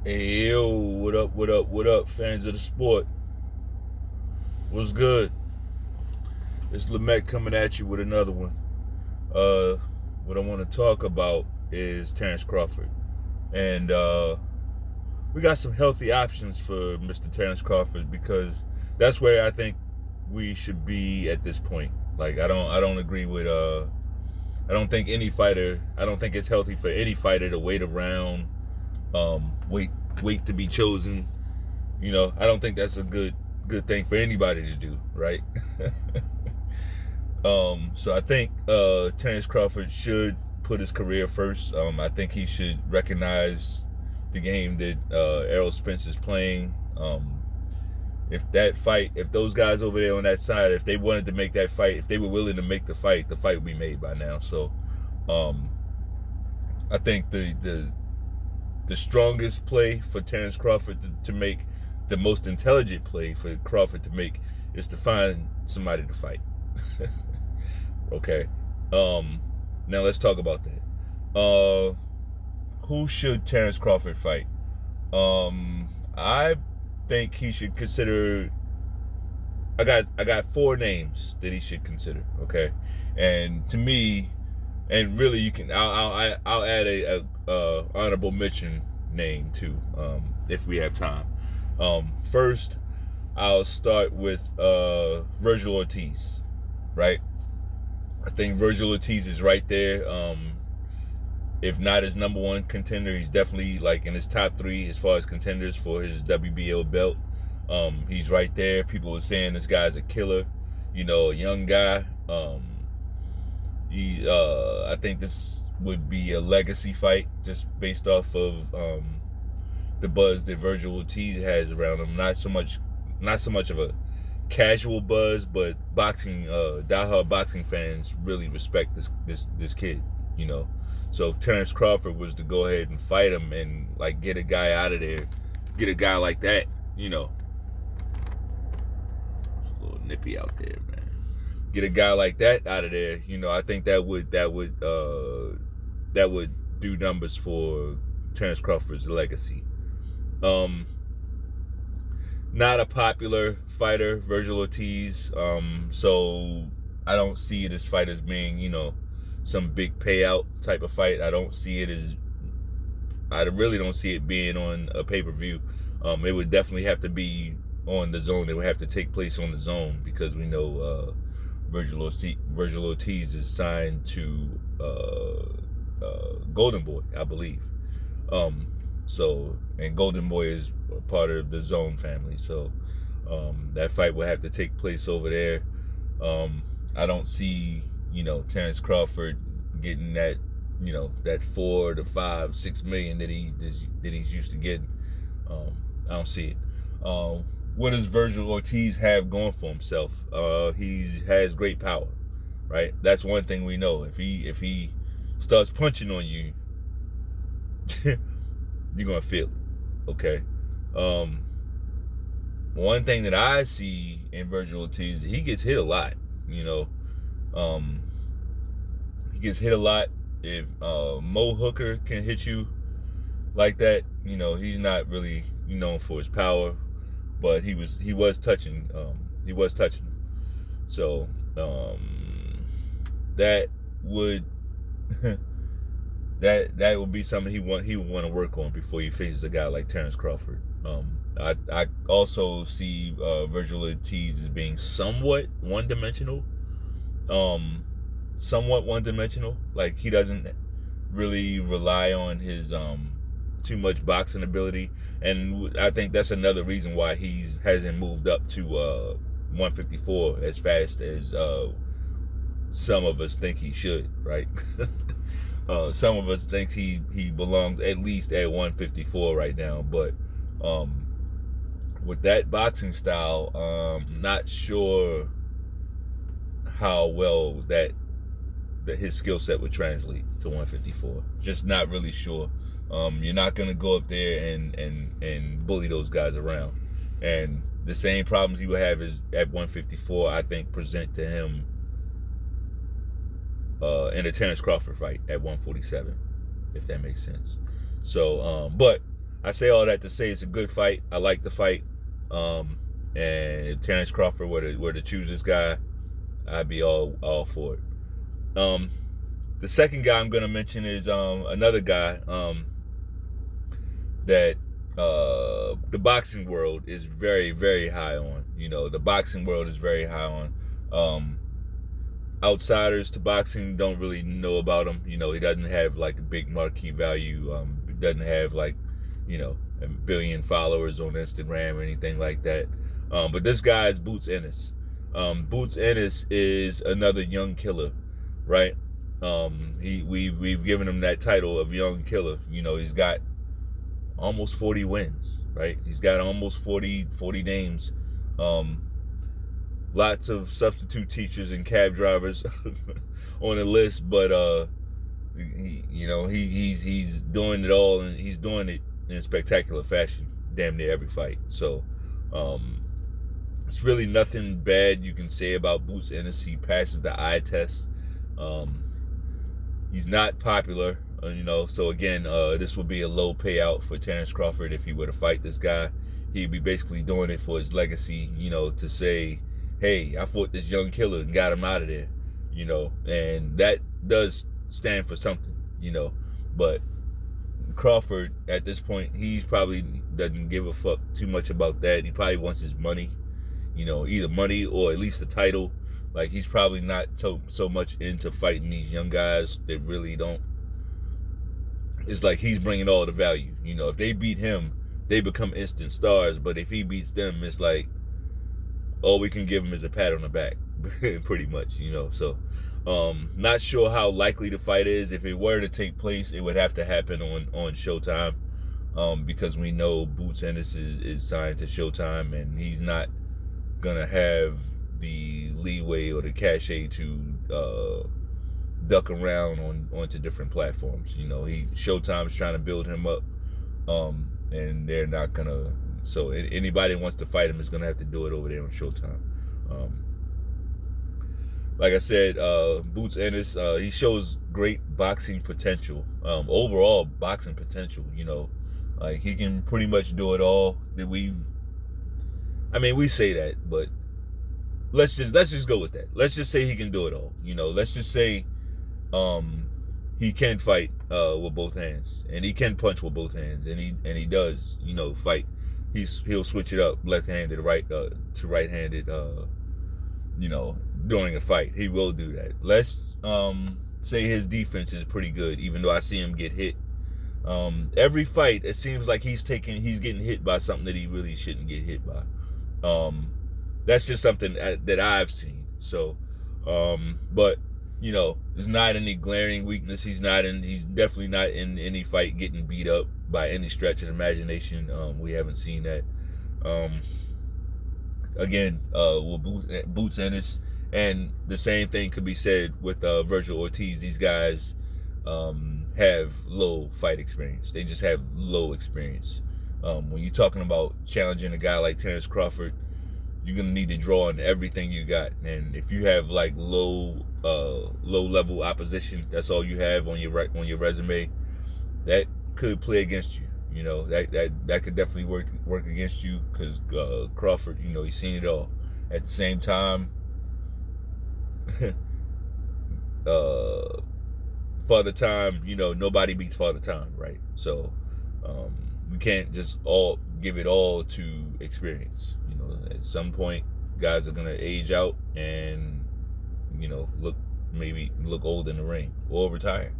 Hey, yo, what up, fans of the sport? What's good? It's Lemekh coming at you with another one. What I want to talk about is Terence Crawford. And we got some healthy options for Mr. Terence Crawford because that's where I think we should be at this point. Like, I don't agree with, I don't think it's healthy for any fighter to wait around, wait to be chosen. I don't think that's a good thing for anybody to do, right? So I think Terence Crawford should put his career first. I think he should recognize the game that Errol Spence is playing. If those guys over there on that side, if they wanted to make that fight, if they were willing to make the fight would be made by now. So I think the strongest play for Terence Crawford to make, the most intelligent play for Crawford to make, is to find somebody to fight. Okay. Now let's talk about that. Who should Terence Crawford fight? I think he should consider. I got 4 names that he should consider. Okay, and to me, and really, you can. I'll add a honorable mention name too, if we have time. First, I'll start with Virgil Ortiz. Right, I think Virgil Ortiz is right there. If not his number 1 contender, he's definitely like in his top 3 as far as contenders for his WBO belt. He's right there. People are saying this guy's a killer, a young guy. I think this would be a legacy fight just based off of the buzz that Virgil Ortiz has around him. Not so much of a casual buzz, but diehard boxing fans really respect this kid, So if Terence Crawford was to go ahead and fight him and like get a guy out of there, get a guy like that, it's a little nippy out there, man. Get a guy like that out of there, I think that would do numbers for Terence Crawford's legacy. Not a popular fighter, Virgil Ortiz. So I don't see this fight as being, some big payout type of fight. I really don't see it being on a pay-per-view. It would definitely have to be on the zone. It would have to take place on the zone because we know Virgil Ortiz is signed to Golden Boy, I believe. And Golden Boy is part of the Zone family. So that fight will have to take place over there. I don't see, Terence Crawford getting that, that 4 to 5, 6 million that he's used to getting. I don't see it. What does Virgil Ortiz have going for himself? He has great power, right? That's one thing we know. If he starts punching on you, you're gonna feel it. Okay. One thing that I see in Virgil Ortiz, he gets hit a lot. He gets hit a lot. If Mo Hooker can hit you like that, he's not really known for his power, but he was touching him. So that would that would be something he would want to work on before he faces a guy like Terence Crawford. I also see Virgil Ortiz as being somewhat one-dimensional. Like, he doesn't really rely on his too much boxing ability, and I think that's another reason why he hasn't moved up to 154 as fast as some of us think he should, right? Some of us think he belongs at least at 154 right now, but with that boxing style, not sure how well that his skill set would translate to 154. Just not really sure. You're not gonna go up there and bully those guys around, and the same problems he would have is at 154. I think present to him in a Terence Crawford fight at 147, if that makes sense. So, but I say all that to say it's a good fight. I like the fight. And if Terence Crawford were to choose this guy, I'd be all for it. The second guy I'm gonna mention is another guy that the boxing world is very, very high on. The boxing world is very high on. Outsiders to boxing don't really know about him. He doesn't have like a big marquee value. He doesn't have like, a billion followers on Instagram or anything like that. But this guy is Boots Ennis. Boots Ennis is another young killer, right? We've given him that title of young killer. He's got almost 40 wins, right? He's got almost 40 names. Lots of substitute teachers and cab drivers on the list, but he's doing it all, and he's doing it in spectacular fashion, damn near every fight. So it's really nothing bad you can say about Boots Ennis. He passes the eye test. He's not popular, so again, this would be a low payout for Terence Crawford if he were to fight this guy. He'd be basically doing it for his legacy, to say, hey, I fought this young killer and got him out of there, and that does stand for something, but Crawford at this point, he's probably doesn't give a fuck too much about that. He probably wants his money, either money or at least the title. Like, he's probably not so much into fighting these young guys that really don't. It's like he's bringing all the value. If they beat him, they become instant stars, but if he beats them, it's like all we can give him is a pat on the back, pretty much, So, not sure how likely the fight is. If it were to take place, it would have to happen on Showtime, because we know Boots Ennis is signed to Showtime, and he's not gonna have the leeway or the cachet to duck around onto different platforms. Showtime's trying to build him up, and they're not gonna. So anybody who wants to fight him is going to have to do it over there on Showtime. Like I said, Boots Ennis, he shows great boxing potential, overall boxing potential. Like he can pretty much do it all. We say that, but let's just go with that. Let's just say he can do it all. Let's just say he can fight with both hands, and he can punch with both hands, and he does fight. He'll switch it up, left-handed to right-handed, during a fight. He will do that. Let's say his defense is pretty good, even though I see him get hit. Every fight, it seems like he's getting hit by something that he really shouldn't get hit by. That's just something that I've seen. So, but there's not any glaring weakness. He's definitely not in any fight getting beat up by any stretch of the imagination. We haven't seen that. Again, with Boots Ennis, and the same thing could be said with Virgil Ortiz. These guys have low fight experience. They just have low experience. When you're talking about challenging a guy like Terence Crawford, you're gonna need to draw on everything you got. And if you have like low level opposition, that's all you have on your resume, that could play against you. That could definitely work against you, because Crawford, he's seen it all. At the same time, Father Time, nobody beats Father Time, right? So we can't just all give it all to experience. At some point, guys are gonna age out and look old in the ring or retire.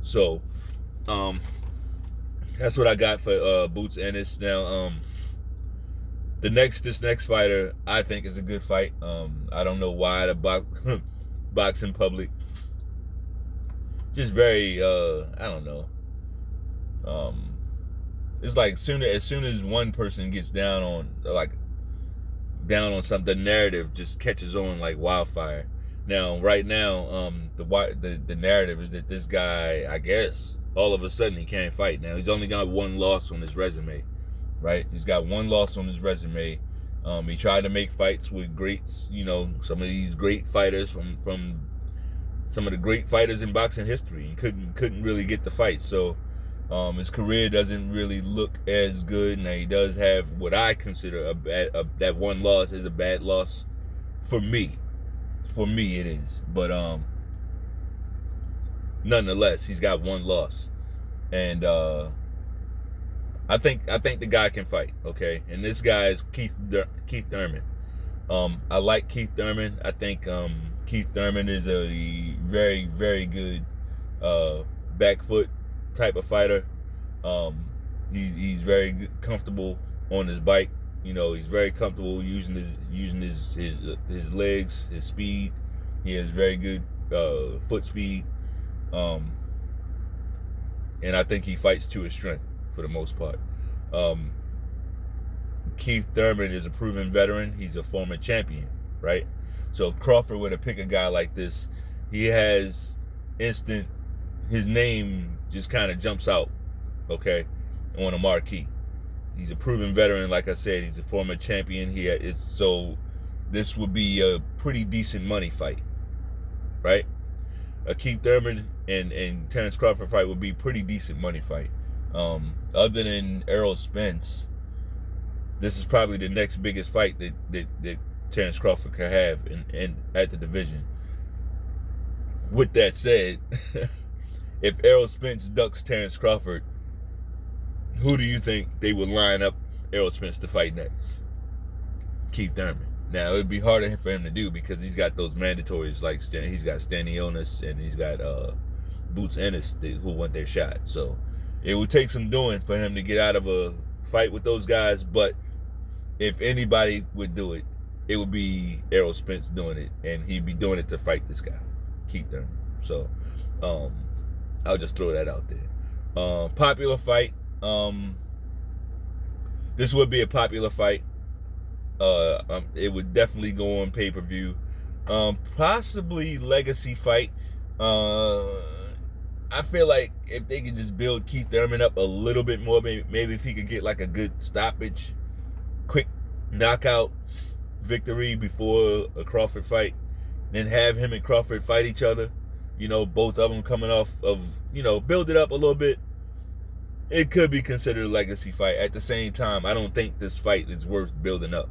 So that's what I got for Boots Ennis. Now this next fighter I think is a good fight. I don't know why the boxing public just very I don't know. It's like as soon as one person gets down on something, the narrative just catches on like wildfire. Now, right now, the narrative is that this guy, I guess, all of a sudden he can't fight. Now, he's only got one loss on his resume, right? He's got one loss on his resume. He tried to make fights with greats, some of these great fighters from some of the great fighters in boxing history, and couldn't really get the fight. So His career doesn't really look as good. Now he does have what I consider that one loss is a bad loss for me. For me, it is. But nonetheless, he's got one loss, and I think the guy can fight. Okay, and this guy is Keith Thurman. I like Keith Thurman. I think Keith Thurman is a very, very good back foot type of fighter. He's very comfortable on his bike. You know, he's very comfortable using his legs, his speed. He has very good foot speed. And I think he fights to his strength for the most part. Keith Thurman is a proven veteran. He's a former champion, right? So if Crawford were to pick a guy like this, he has his name just kind of jumps out, okay, on a marquee. He's a proven veteran, like I said. He's a former champion. So this would be a pretty decent money fight, right? A Keith Thurman and Terence Crawford fight would be a pretty decent money fight. Other than Errol Spence, this is probably the next biggest fight that Terence Crawford could have in at the division. With that said, if Errol Spence ducks Terence Crawford, who do you think they would line up Errol Spence to fight next? Keith Thurman. Now, it would be harder for him to do because he's got those mandatories, like he's got Stanionis and he's got Boots Ennis who want their shot. So it would take some doing for him to get out of a fight with those guys. But if anybody would do it, it would be Errol Spence doing it. And he'd be doing it to fight this guy, Keith Thurman. So I'll just throw that out there. Popular fight. This would be a popular fight. It would definitely go on pay-per-view. Possibly legacy fight. I feel like if they could just build Keith Thurman up a little bit more, maybe if he could get like a good stoppage, quick knockout victory before a Crawford fight, then have him and Crawford fight each other. You know, both of them coming off of, build it up a little bit. It could be considered a legacy fight. At the same time, I don't think this fight is worth building up.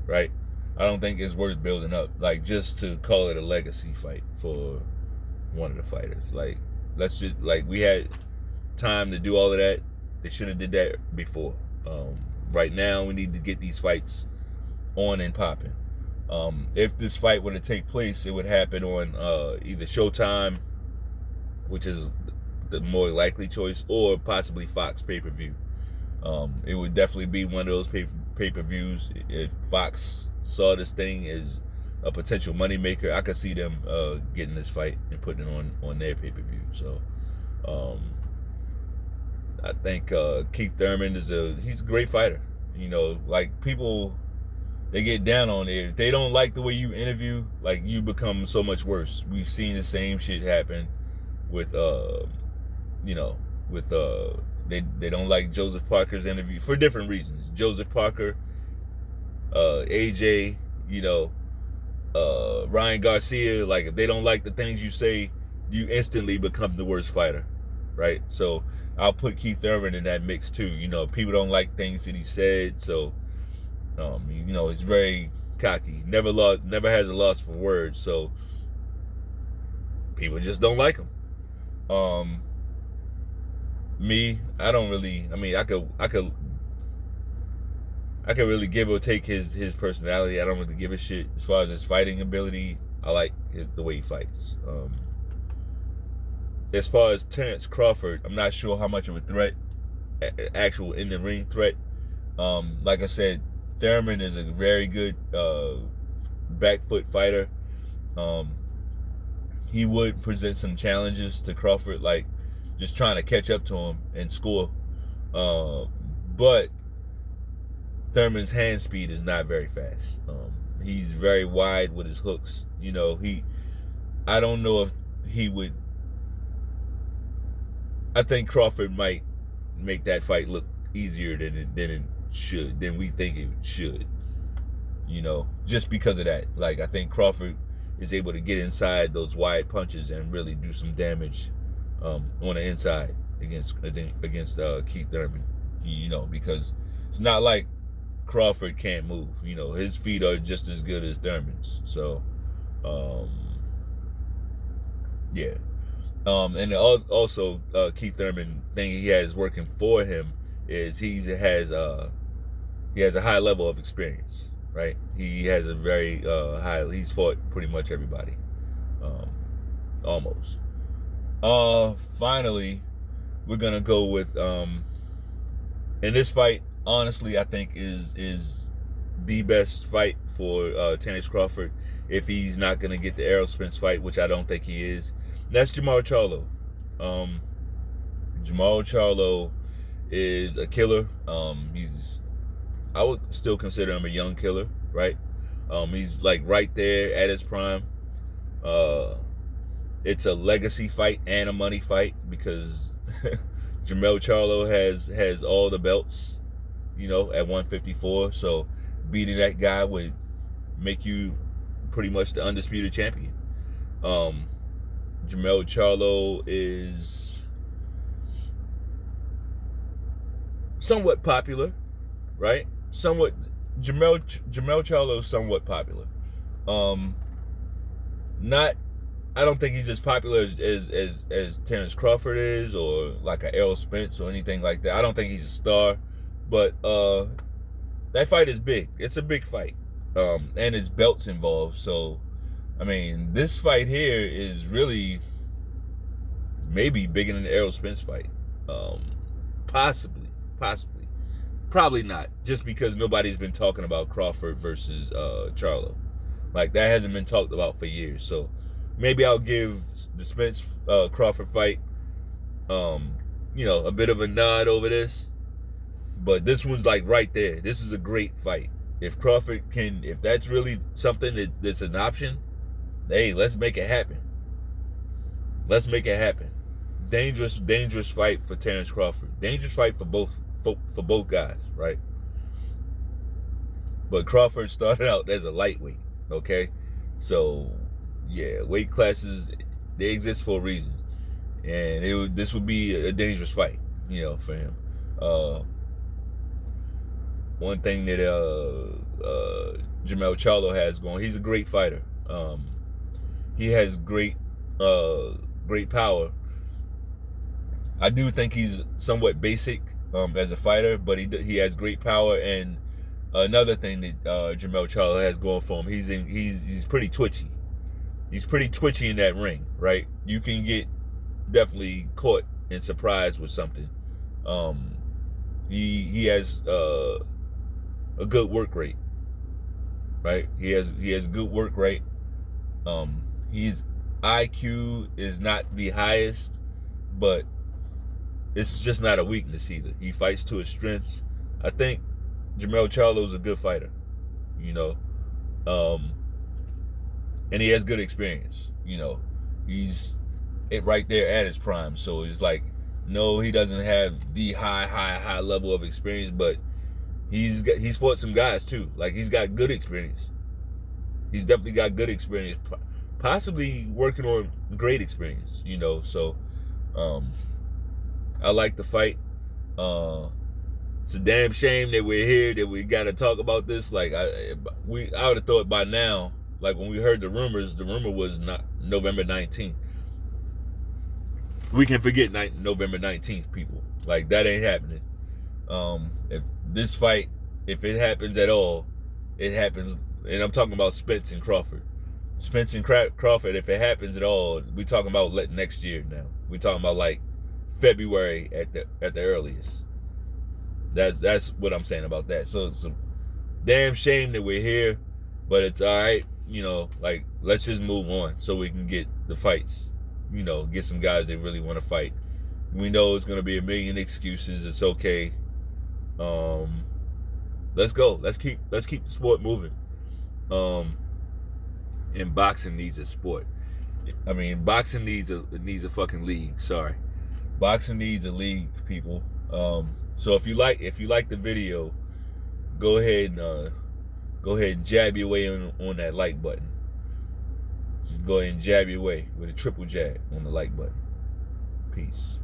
Right? I don't think it's worth building up. Like, just to call it a legacy fight for one of the fighters. Like, we had time to do all of that. They should have did that before. Right now, we need to get these fights on and popping. If this fight were to take place, it would happen on either Showtime, which is the more likely choice, or possibly Fox pay-per-view. It would definitely be one of those pay-per-views. If Fox saw this thing as a potential moneymaker, I could see them getting this fight and putting it on their pay-per-view. So I think Keith Thurman he's a great fighter. Like, people, they get down on it. If they don't like the way you interview, like, you become so much worse. We've seen the same shit happen with they don't like Joseph Parker's interview for different reasons. Joseph Parker, AJ, Ryan Garcia, like, if they don't like the things you say, you instantly become the worst fighter, right? So I'll put Keith Thurman in that mix too. People don't like things that he said, so he's very cocky. Never has a loss for words, so people just don't like him. Me, I don't really. I mean, I could really give or take his personality. I don't really give a shit as far as his fighting ability. I like the way he fights. As far as Terence Crawford, I'm not sure how much of a threat, actual in the ring threat. Like I said, Thurman is a very good back foot fighter. He would present some challenges to Crawford, like just trying to catch up to him and score. But Thurman's hand speed is not very fast. He's very wide with his hooks. I don't know if he would. I think Crawford might make that fight look easier than we think it should. Just because of that. Like, I think Crawford is able to get inside those wide punches and really do some damage on the inside. against Keith Thurman. Because it's not like Crawford can't move. His feet are just as good as Thurman's. So, yeah. And also Keith Thurman thing he has working for him is he has a high level of experience, right? He has a very high. He's fought pretty much everybody, almost. Finally, we're gonna go with in this fight. Honestly, I think is the best fight for Terence Crawford if he's not gonna get the Errol Spence fight, which I don't think he is. That's Jermall Charlo. Jermall Charlo is a killer. I would still consider him a young killer, right? He's like right there at his prime. It's a legacy fight and a money fight because Jermall Charlo has all the belts, at 154. So beating that guy would make you pretty much the undisputed champion. Jermall Charlo is somewhat popular, right? Jermall Charlo is somewhat popular. I don't think he's as popular as Terence Crawford is, or like a Errol Spence or anything like that. I don't think he's a star, but that fight is big. It's a big fight, and it's belts involved. So, I mean, this fight here is really maybe bigger than the Errol Spence fight. Possibly. Probably not, just because nobody's been talking about Crawford versus Charlo. Like, that hasn't been talked about for years. So maybe I'll give the Spence Crawford fight, a bit of a nod over this. But this one's like right there. This is a great fight. If that's really something that's an option, hey, let's make it happen. Let's make it happen. Dangerous fight for Terence Crawford. Dangerous fight for both guys, right? But Crawford started out as a lightweight, okay? So, yeah, weight classes, they exist for a reason. And this would be a dangerous fight, for him. One thing that Jermall Charlo has going, he's a great fighter. He has great power. I do think he's somewhat basic as a fighter, but he has great power. And another thing that Jermall Charlo has going for him, he's pretty twitchy. He's pretty twitchy in that ring, right? You can get definitely caught and surprised with something. He has a good work rate, right? He has good work rate. His IQ is not the highest, but it's just not a weakness either. He fights to his strengths. I think Jermall Charlo is a good fighter, and he has good experience. He's right there at his prime. So it's like, no, he doesn't have the high level of experience, but he's fought some guys too. Like, he's got good experience. He's definitely got good experience, possibly working on great experience. So I like the fight. It's a damn shame that we're here, that we got to talk about this. Like, I would have thought by now, like when we heard the rumor was not November 19th. We can forget November 19th, people. Like, that ain't happening. If this fight, if it happens at all, it happens. And I'm talking about Spence and Crawford. Spence and Crawford, if it happens at all, we talking about next year now. We talking about like February at the earliest. That's what I'm saying about that. So it's a damn shame that we're here, but it's all right. Like, let's just move on so we can get the fights. Get some guys that really want to fight. We know it's gonna be a million excuses. It's okay. Let's go. Let's keep the sport moving. And boxing needs a sport. I mean, boxing needs a fucking league. Sorry, boxing needs a league, people. So if you like the video, go ahead and jab your way on that like button. Just go ahead and jab your way with a triple jab on the like button. Peace.